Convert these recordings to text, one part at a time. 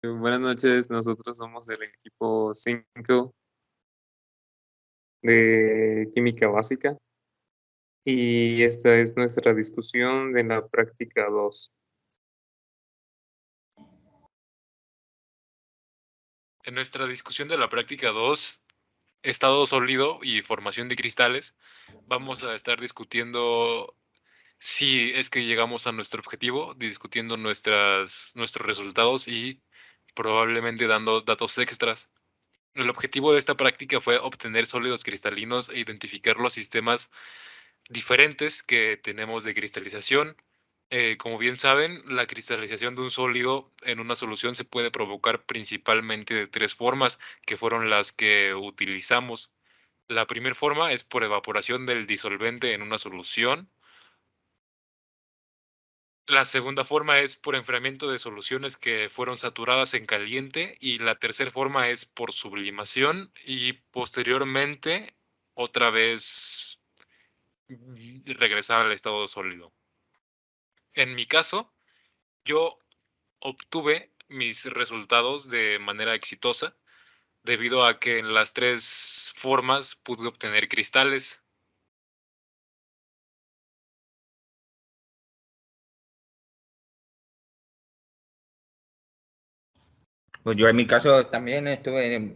Buenas noches, nosotros somos el equipo 5 de Química Básica y esta es nuestra discusión de la práctica 2. En nuestra discusión de la práctica 2, estado sólido y formación de cristales, vamos a estar discutiendo si es que llegamos a nuestro objetivo, discutiendo nuestros resultados y probablemente dando datos extras. El objetivo de esta práctica fue obtener sólidos cristalinos e identificar los sistemas diferentes que tenemos de cristalización. Como bien saben, la cristalización de un sólido en una solución se puede provocar principalmente de tres formas, que fueron las que utilizamos. La primera forma es por evaporación del disolvente en una solución. La segunda forma es por enfriamiento de soluciones que fueron saturadas en caliente. Y la tercera forma es por sublimación y posteriormente otra vez regresar al estado sólido. En mi caso, yo obtuve mis resultados de manera exitosa debido a que en las tres formas pude obtener cristales. Pues yo en mi caso también tuve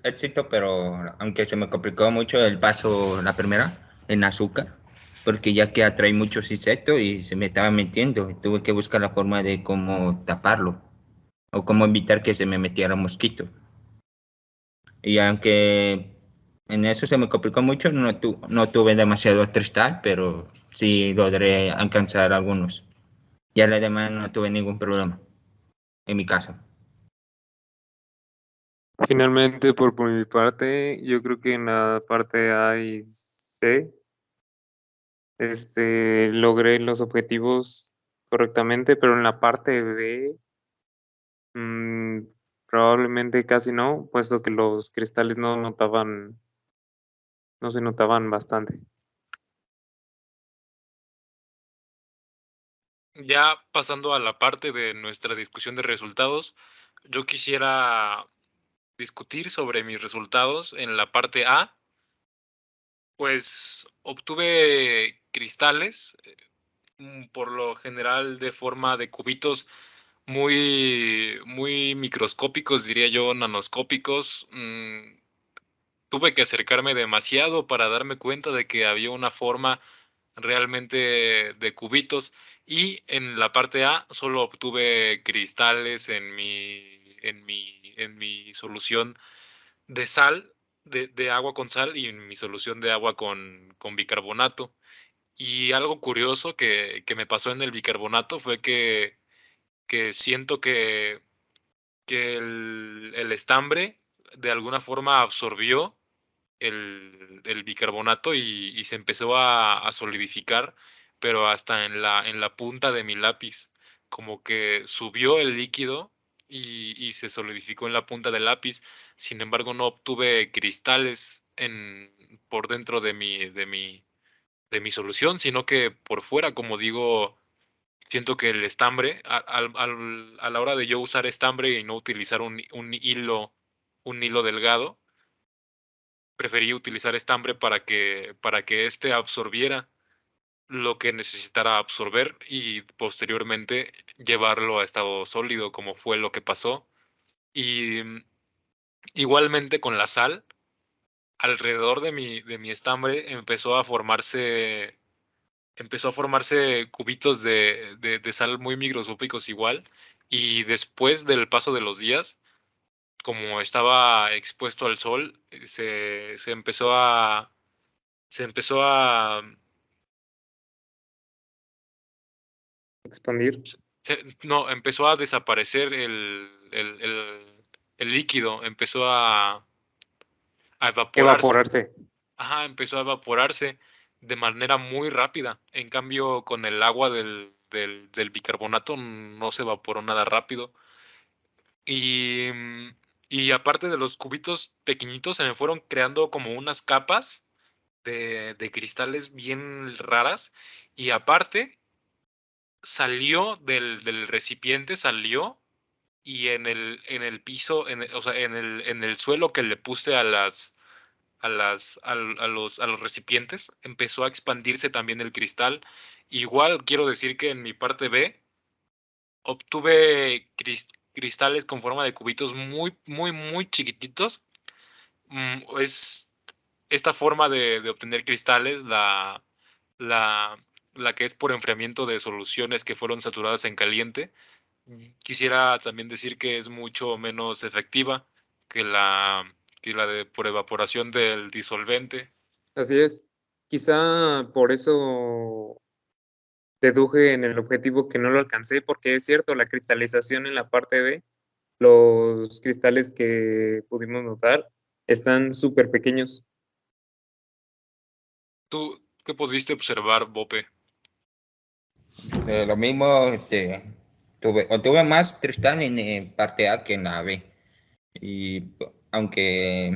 éxito, pero aunque se me complicó mucho el paso, la primera, en azúcar, porque ya que atrae muchos insectos y se me estaba metiendo, tuve que buscar la forma de cómo taparlo o cómo evitar que se me metiera un mosquito. Y aunque en eso se me complicó mucho, no tuve demasiado cristal, pero sí logré alcanzar algunos. Ya la demás no tuve ningún problema, en mi caso. Finalmente, por mi parte, yo creo que en la parte A y C, logré los objetivos correctamente, pero en la parte B, mm, probablemente casi no, puesto que los cristales no se notaban bastante. Ya pasando a la parte de nuestra discusión de resultados, yo quisiera discutir sobre mis resultados en la parte A. Pues obtuve cristales, por lo general de forma de cubitos muy microscópicos, diría yo, nanoscópicos. Tuve que acercarme demasiado para darme cuenta de que había una forma realmente de cubitos. Y en la parte A solo obtuve cristales en mi solución de sal, de agua con sal, y en mi solución de agua con bicarbonato. Y algo curioso que me pasó en el bicarbonato fue que siento que el estambre de alguna forma absorbió el bicarbonato y se empezó a solidificar, pero hasta en la punta de mi lápiz, como que subió el líquido y se solidificó en la punta del lápiz. Sin embargo, no obtuve cristales por dentro de mi solución, sino que por fuera, como digo, siento que el estambre, a la hora de yo usar estambre y no utilizar un hilo delgado, preferí utilizar estambre para que éste absorbiera lo que necesitara absorber y posteriormente llevarlo a estado sólido, como fue lo que pasó. Y igualmente con la sal, alrededor de mi estambre empezó a formarse cubitos de sal muy microscópicos igual. Y después del paso de los días, como estaba expuesto al sol, se empezó a Expandir, no, empezó a desaparecer el líquido, empezó a evaporarse. evaporarse. Ajá, empezó a evaporarse de manera muy rápida. En cambio, con el agua del bicarbonato no se evaporó nada rápido. Y, y aparte de los cubitos pequeñitos, se me fueron creando como unas capas de cristales bien raras. Y aparte, salió del recipiente, salió y en el piso, o sea, en el suelo que le puse a los recipientes, empezó a expandirse también el cristal. Igual quiero decir que en mi parte B obtuve cristales con forma de cubitos muy, muy, muy chiquititos. Es esta forma de obtener cristales, la, la que es por enfriamiento de soluciones que fueron saturadas en caliente. Quisiera también decir que es mucho menos efectiva que la de por evaporación del disolvente. Así es. Quizá por eso deduje en el objetivo que no lo alcancé, porque es cierto, la cristalización en la parte B, los cristales que pudimos notar están súper pequeños. ¿Tú qué pudiste observar, Bope? Lo mismo, tuve más cristal en parte A que en la B. Y aunque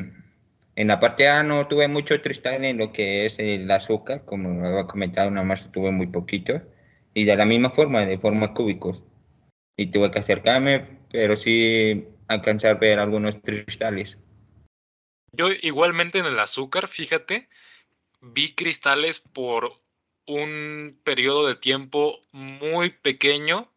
en la parte A no tuve mucho cristal en lo que es el azúcar, como lo había comentado, nada más tuve muy poquito. Y de la misma forma, de forma cúbicos. Y tuve que acercarme, pero sí alcanzar a ver algunos cristales. Yo igualmente en el azúcar, fíjate, vi cristales por un periodo de tiempo muy pequeño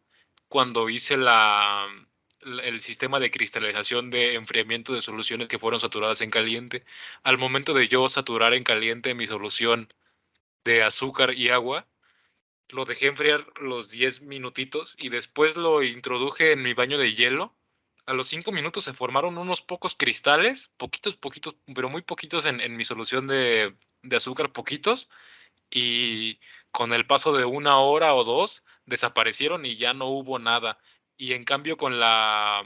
cuando hice el sistema de cristalización de enfriamiento de soluciones que fueron saturadas en caliente. Al momento de yo saturar en caliente mi solución de azúcar y agua, lo dejé enfriar los 10 minutitos y después lo introduje en mi baño de hielo. A los 5 minutos se formaron unos pocos cristales, poquitos, poquitos, pero muy poquitos en mi solución de azúcar, poquitos, y con el paso de 1 hora o 2 desaparecieron y ya no hubo nada. Y en cambio con la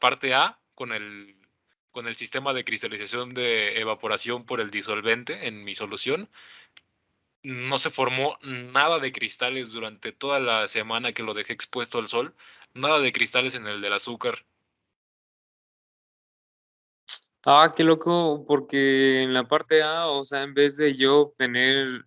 parte A, con el sistema de cristalización de evaporación por el disolvente en mi solución, no se formó nada de cristales durante toda la semana que lo dejé expuesto al sol, nada de cristales en el del azúcar. Ah, qué loco, porque en la parte A, o sea, en vez de yo obtener,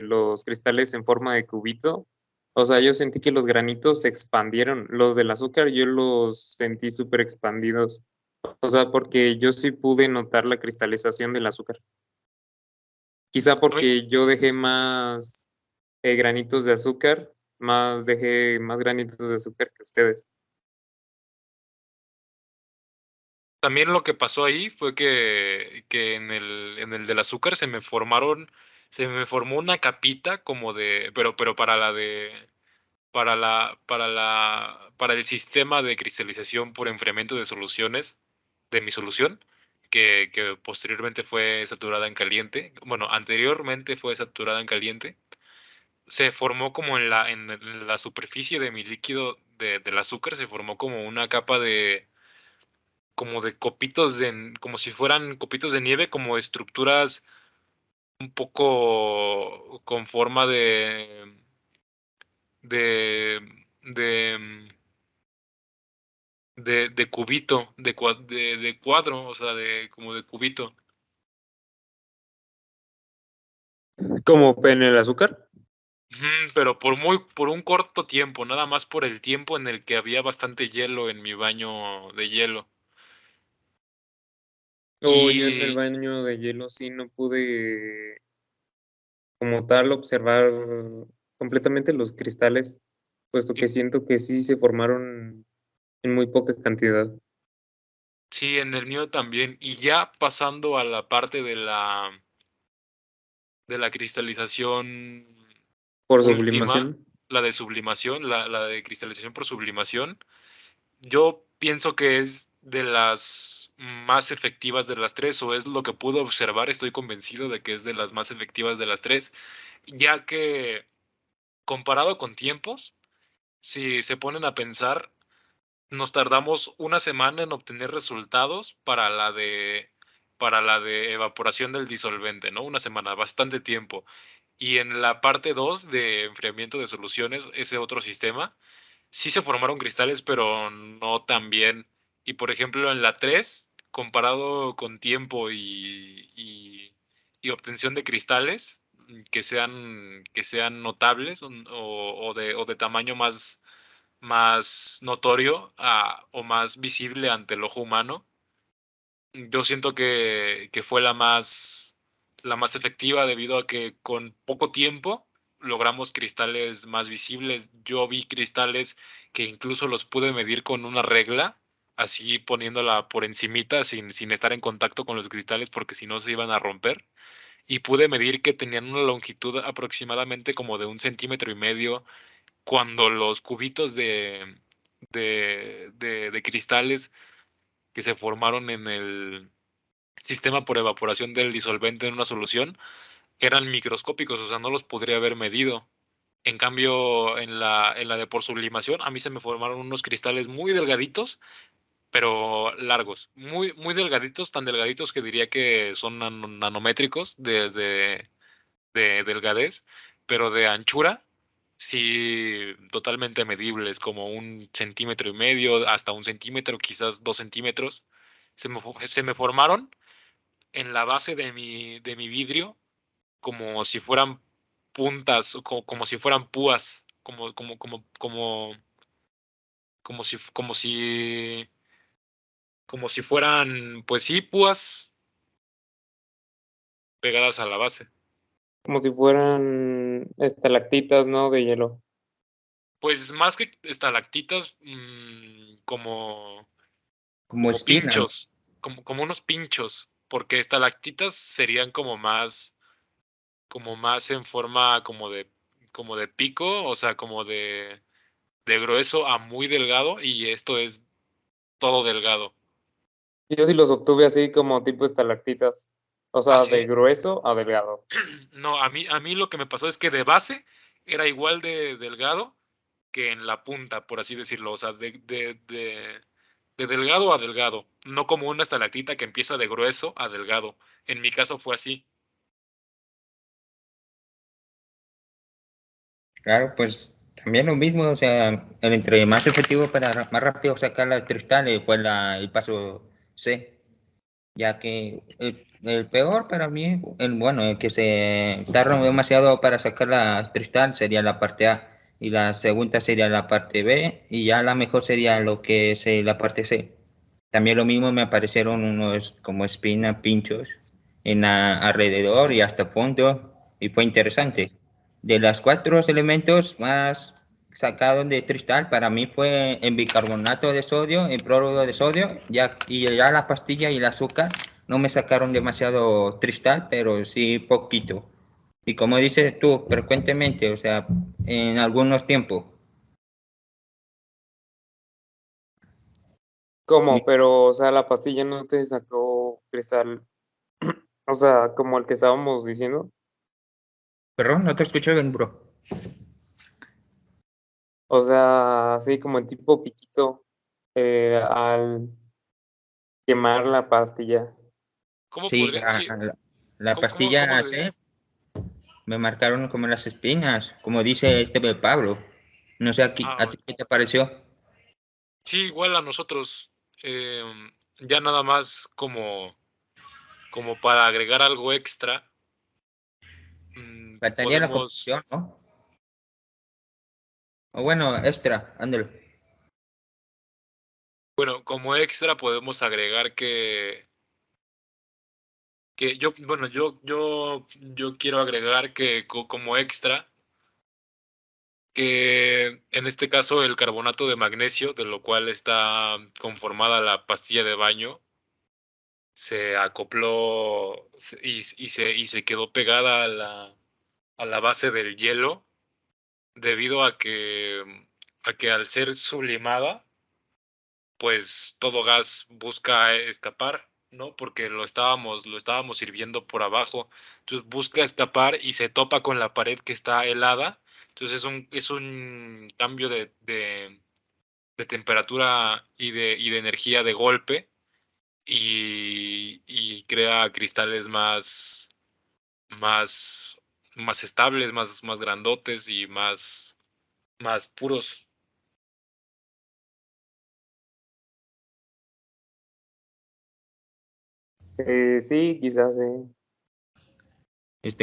los cristales en forma de cubito, o sea, yo sentí que los granitos se expandieron. Los del azúcar yo los sentí súper expandidos. O sea, porque yo sí pude notar la cristalización del azúcar. Quizá A mí porque yo dejé más, granitos de azúcar, dejé más granitos de azúcar que ustedes. también lo que pasó ahí fue que en el del azúcar se me formó una capita como pero para el sistema de cristalización por enfriamiento de soluciones de mi solución, que posteriormente fue saturada en caliente, bueno, anteriormente fue saturada en caliente. Se formó como en la superficie de mi líquido del azúcar, se formó como una capa como de copitos como si fueran copitos de nieve, como estructuras un poco con forma de, de, de cubito, de cuadro, o sea, como de cubito. ¿Como en el azúcar? Ujú, pero por un corto tiempo, nada más por el tiempo en el que había bastante hielo en mi baño de hielo. O yo en el Y baño de hielo sí no pude, como tal, observar completamente los cristales, puesto y que siento que sí se formaron en muy poca cantidad, sí, en el mío también. Y ya pasando a la parte de la cristalización por última, sublimación. la de sublimación, la de cristalización por sublimación, yo pienso que es de las más efectivas de las tres, o es lo que pude observar, estoy convencido de que es de las más efectivas de las tres, ya que comparado con tiempos, si se ponen a pensar, nos tardamos una semana en obtener resultados para la de evaporación del disolvente, ¿no? Una semana, bastante tiempo. Y en la parte 2 de enfriamiento de soluciones, ese otro sistema, sí se formaron cristales, pero no tan bien. Y por ejemplo, en la 3 comparado con tiempo y obtención de cristales que sean notables o de tamaño más notorio o más visible ante el ojo humano. Yo siento que fue la más efectiva debido a que con poco tiempo logramos cristales más visibles. Yo vi cristales que incluso los pude medir con una regla, así poniéndola por encimita sin estar en contacto con los cristales porque si no se iban a romper. Y pude medir que tenían una longitud aproximadamente como de 1,5 cm cuando los cubitos de cristales que se formaron en el sistema por evaporación del disolvente en una solución eran microscópicos, o sea, no los podría haber medido. En cambio, en la de por sublimación, a mí se me formaron unos cristales muy delgaditos, pero largos, muy, muy delgaditos, tan delgaditos que diría que son nanométricos de delgadez, pero de anchura, sí, totalmente medibles, como 1,5 cm hasta 1 cm, quizás 2 cm. Se me formaron en la base de mi vidrio como si fueran puntas, o como si fueran púas, como si fueran, pues sí, púas pegadas a la base. Como si fueran estalactitas, ¿no? De hielo. Pues más que estalactitas, Como como espinas. pinchos, como unos pinchos, porque estalactitas serían como más en forma como de pico, o sea, como de grueso a muy delgado, y esto es todo delgado. Yo sí los obtuve así como tipo estalactitas. O sea, de Así, grueso a delgado. no, a mí lo que me pasó es que de base era igual de delgado que en la punta, por así decirlo, o sea, de delgado a delgado, no como una estalactita que empieza de grueso a delgado. En mi caso fue así. Claro, pues también lo mismo, o sea, el entre más efectivo para más rápido sacar los cristales, pues el paso C, ya que el peor para mí, bueno, el que se tarda demasiado para sacar la cristal sería la parte A, y la segunda sería la parte B, y ya la mejor sería lo que es la parte C. También lo mismo me aparecieron unos como espinas, pinchos alrededor y hasta fondo, y fue interesante. De los cuatro elementos más sacados de cristal, para mí fue el bicarbonato de sodio, el cloruro de sodio, y ya la pastilla y el azúcar no me sacaron demasiado cristal, pero sí poquito. Y como dices tú, frecuentemente, o sea, en algunos tiempos. ¿Cómo? Pero, o sea, la pastilla no te sacó cristal, o sea, como el que estábamos diciendo. Perdón, no te escuché bien, bro. O sea, así como en tipo piquito, al quemar la pastilla. ¿Cómo Sí, podría? Sí, la ¿cómo pastilla C es? me marcaron como las espinas, como dice este Pablo. No sé Ah, a ti bueno. qué te pareció. Sí, igual a nosotros. Ya nada más como para agregar algo extra, Faltaría la podemos, composición, ¿no? O bueno, extra, ándale. bueno, como extra podemos agregar que yo, bueno, yo quiero agregar que como extra, que en este caso el carbonato de magnesio, de lo cual está conformada la pastilla de baño, se acopló y se quedó pegada a la base del hielo debido a que al ser sublimada, pues todo gas busca escapar, ¿no? Porque lo estábamos hirviendo por abajo. Entonces busca escapar y se topa con la pared que está helada. Entonces es un cambio de temperatura y de energía de golpe y crea cristales más, más estables, más grandotes y más puros. Sí, quizás,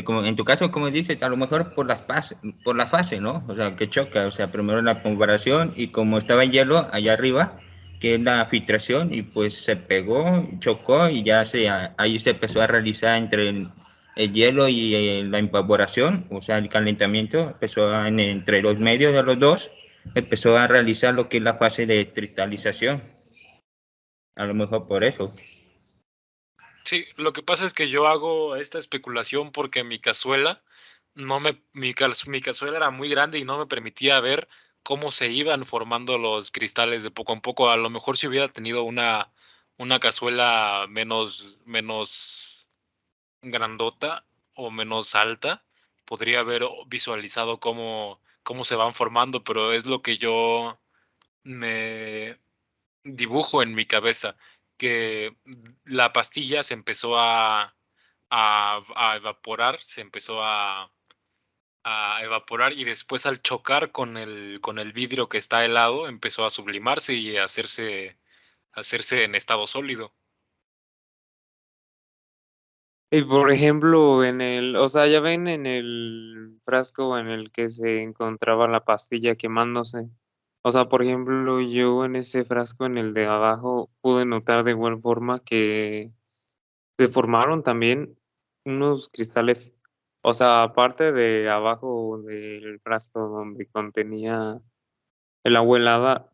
Como en tu caso, como dices, a lo mejor por la fase, ¿no? O sea, que choca, o sea, primero la comparación y como estaba el hielo allá arriba, que es la filtración, y pues se pegó, chocó y ya ahí se empezó a realizar entre el hielo y la evaporación, o sea, el calentamiento, entre los medios de los dos, empezó a realizar lo que es la fase de cristalización. A lo mejor por eso. Sí, lo que pasa es que yo hago esta especulación porque mi cazuela mi cazuela era muy grande y no me permitía ver cómo se iban formando los cristales de poco en poco. A lo mejor si hubiera tenido una cazuela menos grandota o menos alta, podría haber visualizado cómo se van formando, pero es lo que yo me dibujo en mi cabeza, que la pastilla se empezó a evaporar, se empezó a evaporar y después al chocar con el vidrio que está helado, empezó a sublimarse y a hacerse en estado sólido. Y por ejemplo, o sea, ya ven en el frasco en el que se encontraba la pastilla quemándose. O sea, por ejemplo, yo en ese frasco, en el de abajo, pude notar de igual forma que se formaron también unos cristales. O sea, aparte de abajo del frasco donde contenía el agua helada,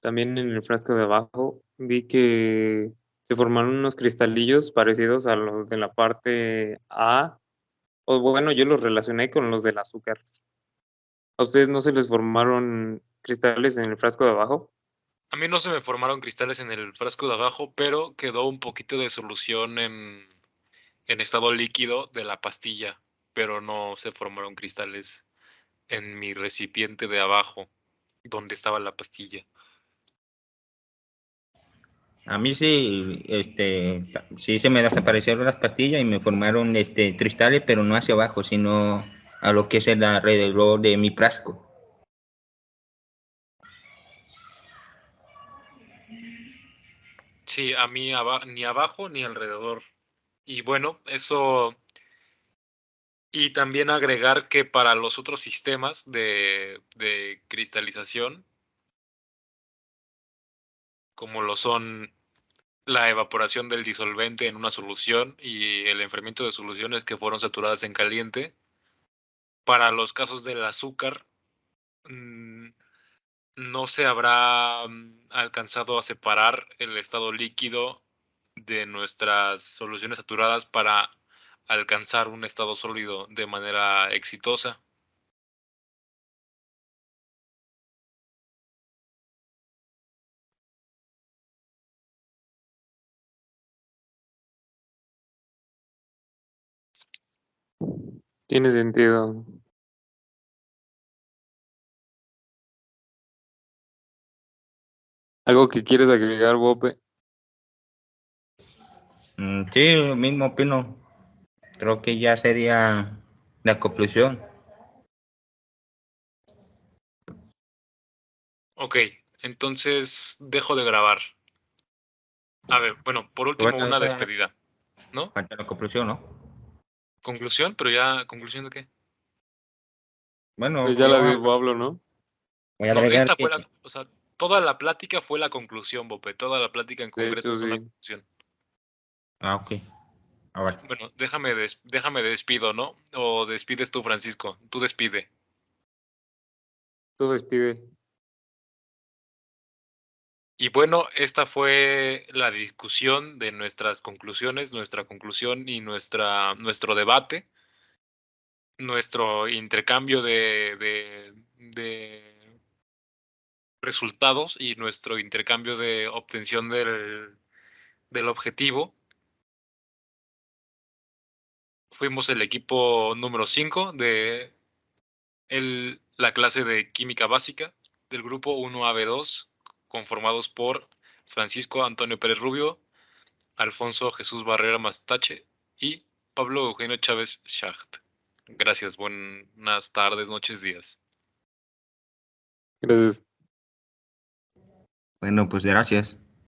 también en el frasco de abajo vi que se formaron unos cristalillos parecidos a los de la parte A, o bueno, yo los relacioné con los del azúcar. ¿A ustedes no se les formaron cristales en el frasco de abajo? A mí no se me formaron cristales en el frasco de abajo, pero quedó un poquito de solución en estado líquido de la pastilla, pero no se formaron cristales en mi recipiente de abajo, donde estaba la pastilla. A mí sí, sí se me desaparecieron las pastillas y me formaron cristales, pero no hacia abajo, sino a lo que es el alrededor de mi frasco. Sí, a mí ni abajo ni alrededor. Y bueno, eso. Y también agregar que para los otros sistemas de cristalización, como lo son la evaporación del disolvente en una solución y el enfriamiento de soluciones que fueron saturadas en caliente, para los casos del azúcar, mm, no se habrá alcanzado a separar el estado líquido de nuestras soluciones saturadas para alcanzar un estado sólido de manera exitosa. Tiene sentido. ¿Algo que quieres agregar, Bope? Sí, lo mismo opino. Creo que ya sería la conclusión. Ok, entonces dejo de grabar. A ver, bueno, por último una despedida, ¿no? Falta la conclusión, ¿no? Conclusión, pero ya, ¿conclusión de qué? Bueno, Pues ya yo la dio Pablo, ¿no? voy a No, agregar esta que... fue o sea, toda la plática fue la conclusión, Bope, toda la plática en De concreto hecho, es una sí. conclusión. Ah, ok. A ver. Bueno, déjame despido, ¿no? O despides tú, Francisco, tú despide. Tú despide. Y bueno, esta fue la discusión de nuestras conclusiones, nuestra conclusión y nuestro debate, nuestro intercambio de resultados y nuestro intercambio de obtención del objetivo. Fuimos el equipo número 5 de la clase de química básica del grupo 1AB2, conformados por Francisco Antonio Pérez Rubio, Alfonso Jesús Barrera Mastache y Pablo Eugenio Chávez Schacht. Gracias, buenas tardes, noches, días. Gracias. Bueno, pues gracias.